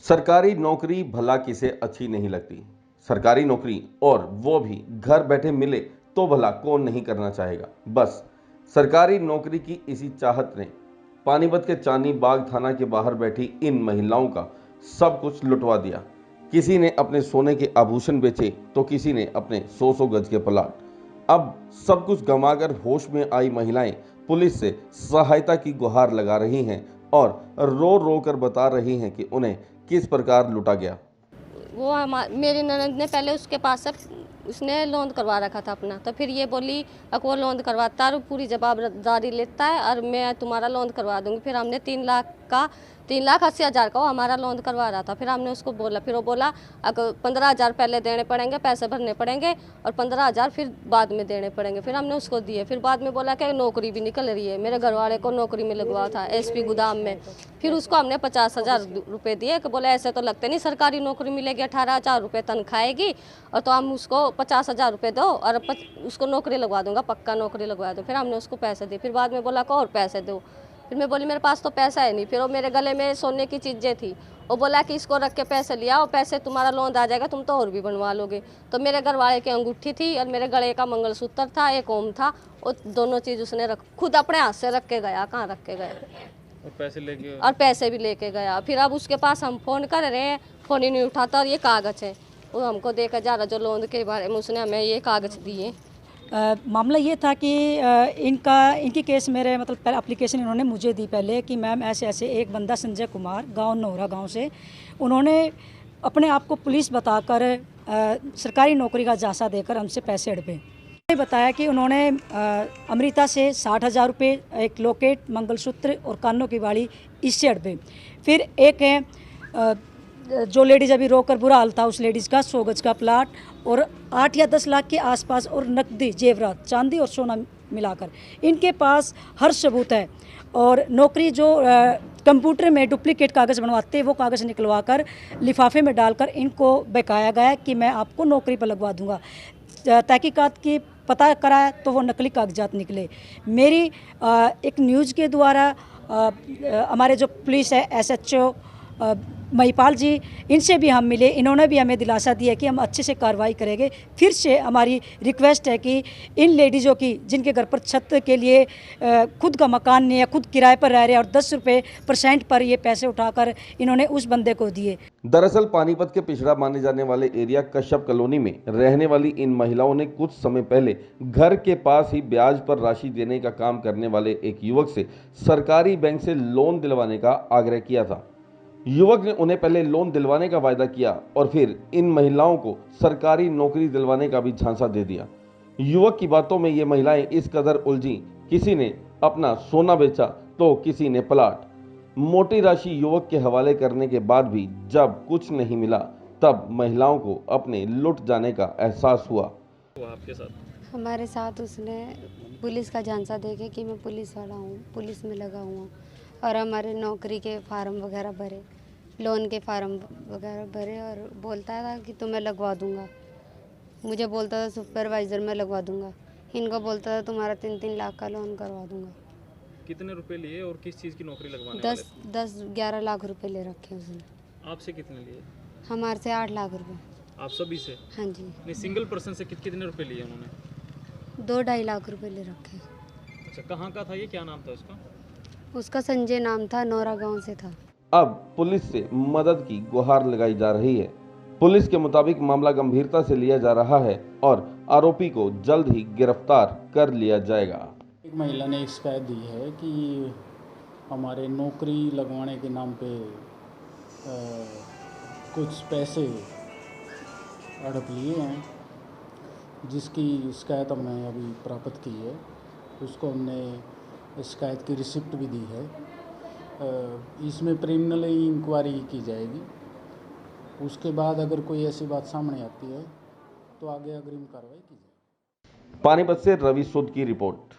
सरकारी नौकरी भला किसे अच्छी नहीं लगती। सरकारी नौकरी और वो भी घर बैठे मिले तो भला कौन नहीं करना चाहेगा। बस सरकारी नौकरी की इसी चाहत ने पानीपत के चांदी बाग थाना के बाहर बैठी इन महिलाओं का सब कुछ लुटवा दिया। किसी ने अपने सोने के आभूषण बेचे तो किसी ने अपने 100 गज के प्लाट। अब सब कुछ गंवाकर होश में आई महिलाएं पुलिस से सहायता की गुहार लगा रही हैं और रो रो कर बता रही हैं कि उन्हें किस प्रकार लूटा गया। वो मेरी ननद ने पहले उसके पास से उसने लोन करवा रखा था अपना, तो फिर ये बोली अगर वो लोन करवाता है और पूरी जवाबदारी लेता है और मैं तुम्हारा लोन करवा दूंगी। फिर हमने 3,80,000 का वो हमारा लोन करवा रहा था। फिर हमने उसको बोला, फिर वो बोला अगर 15,000 पहले देने पड़ेंगे, पैसे भरने पड़ेंगे और 15,000 फिर बाद में देने पड़ेंगे। फिर हमने उसको दिए। फिर बाद में बोला कि नौकरी भी निकल रही है, मेरे घर वाले को नौकरी में लगवा था एसपी गोदाम में। फिर उसको हमने 50,000 रुपये दिए कि बोले ऐसे तो लगते नहीं सरकारी नौकरी मिलेगी, 18,000 रुपये तनख्वाहेगी और तो हम उसको 50,000 रुपये दो और उसको नौकरी लगवा दूंगा, पक्का नौकरी लगवा दो। फिर हमने उसको पैसे दिए। फिर बाद में बोला को और पैसे दो। फिर मैं बोली मेरे पास तो पैसा है नहीं। फिर वो मेरे गले में सोने की चीज़ें थी, वो बोला कि इसको रख के पैसे लिया और पैसे तुम्हारा लोन आ जाएगा, तुम तो और भी बनवा लोगे। तो मेरे घर वाले की अंगूठी थी और मेरे गले का मंगलसूत्र था, एक ओम था, और दोनों चीज़ उसने खुद अपने हाथ से रख के गया। कहाँ रख के गया और पैसे भी लेके गया। फिर अब उसके पास हम फ़ोन कर रहे हैं, फ़ोन ही नहीं उठाता। और ये कागज़ है वो हमको देखा जा रहा, जो लोन के बारे में उसने हमें ये कागज़ दिए। मामला ये था कि इनकी केस मेरे मतलब एप्लीकेशन इन्होंने मुझे दी पहले कि मैम ऐसे ऐसे एक बंदा संजय कुमार गांव नोहरा गांव से, उन्होंने अपने आप को पुलिस बताकर सरकारी नौकरी का झांसा देकर हमसे पैसे हड़पे। बताया कि उन्होंने अमृता से 60,000 रुपये, एक लॉकेट, मंगलसूत्र और कानों की बाड़ी इससे हड़पे। फिर एक है जो लेडीज़ अभी रोकर बुरा हाल था, उस लेडीज़ का 100 गज का प्लाट और 8 या 10 लाख के आसपास और नकदी जेवरात चांदी और सोना मिलाकर इनके पास हर सबूत है। और नौकरी जो कंप्यूटर में डुप्लीकेट कागज़ बनवाते वो कागज़ निकलवा कर लिफाफे में डालकर इनको बकाया गया कि मैं आपको नौकरी पर लगवा दूंगा। तहकीकात की पता कराया तो वो नकली कागजात निकले। मेरी एक न्यूज़ के द्वारा हमारे जो पुलिस है SHO महिपाल जी, इनसे भी हम मिले, इन्होंने भी हमें दिलासा दिया कि हम अच्छे से कार्रवाई करेंगे। फिर से हमारी रिक्वेस्ट है कि इन लेडीज़ों की जिनके घर पर छत के लिए खुद का मकान नहीं है, खुद किराए पर रह रहे हैं और 10 रुपये % पर ये पैसे उठाकर इन्होंने उस बंदे को दिए। दरअसल पानीपत के पिछड़ा माने जाने वाले एरिया कश्यप कॉलोनी में रहने वाली इन महिलाओं ने कुछ समय पहले घर के पास ही ब्याज पर राशि देने का काम करने वाले एक युवक से सरकारी बैंक से लोन दिलवाने का आग्रह किया था। युवक ने उन्हें पहले लोन दिलवाने का वायदा किया और फिर इन महिलाओं को सरकारी नौकरी दिलवाने का भी झांसा दे दिया। युवक की बातों में ये महिलाएं इस कदर उलझी, किसी ने अपना सोना बेचा तो किसी ने प्लाट। मोटी राशि युवक के हवाले करने के बाद भी जब कुछ नहीं मिला तब महिलाओं को अपने लुट जाने का एहसास हुआ। आपके साथ हमारे साथ उसने पुलिस का झांसा देके कि मैं पुलिस वाला हूँ, पुलिस में लगा हुआ, और हमारे नौकरी के फार्म वगैरह भरे, लोन के फार्म वगैरह भरे और बोलता था कि तुम्हें लगवा दूंगा। मुझे बोलता था सुपरवाइज़र में लगवा दूंगा, इनको बोलता था तुम्हारा 3-3 लाख का लोन करवा दूंगा। कितने रुपए लिए और किस चीज़ की नौकरी लगवाने? 10-11 लाख रुपए ले रखे उसने। आपसे कितने लिए? हमारे से 8 लाख रुपए। आप सभी से? हाँ जी। नहीं, सिंगल पर्सन से कितने रुपए लिए उन्होंने? 2-2.5 लाख रुपए ले रखे। अच्छा, कहाँ का था ये, क्या नाम था उसका? उसका संजय नाम था, नोहरा गाँव से था। अब पुलिस से मदद की गुहार लगाई जा रही है। पुलिस के मुताबिक मामला गंभीरता से लिया जा रहा है और आरोपी को जल्द ही गिरफ्तार कर लिया जाएगा। एक महिला ने शिकायत दी है कि हमारे नौकरी लगवाने के नाम पे कुछ पैसे हड़प लिए हैं, जिसकी शिकायत हमने अभी प्राप्त की है। उसको हमने शिकायत की रिसिप्ट भी दी है। इसमें प्रिलिमिनरी इंक्वायरी की जाएगी। उसके बाद अगर कोई ऐसी बात सामने आती है तो आगे अग्रिम कार्रवाई की जाएगी। पानीपत से रवि सूद की रिपोर्ट।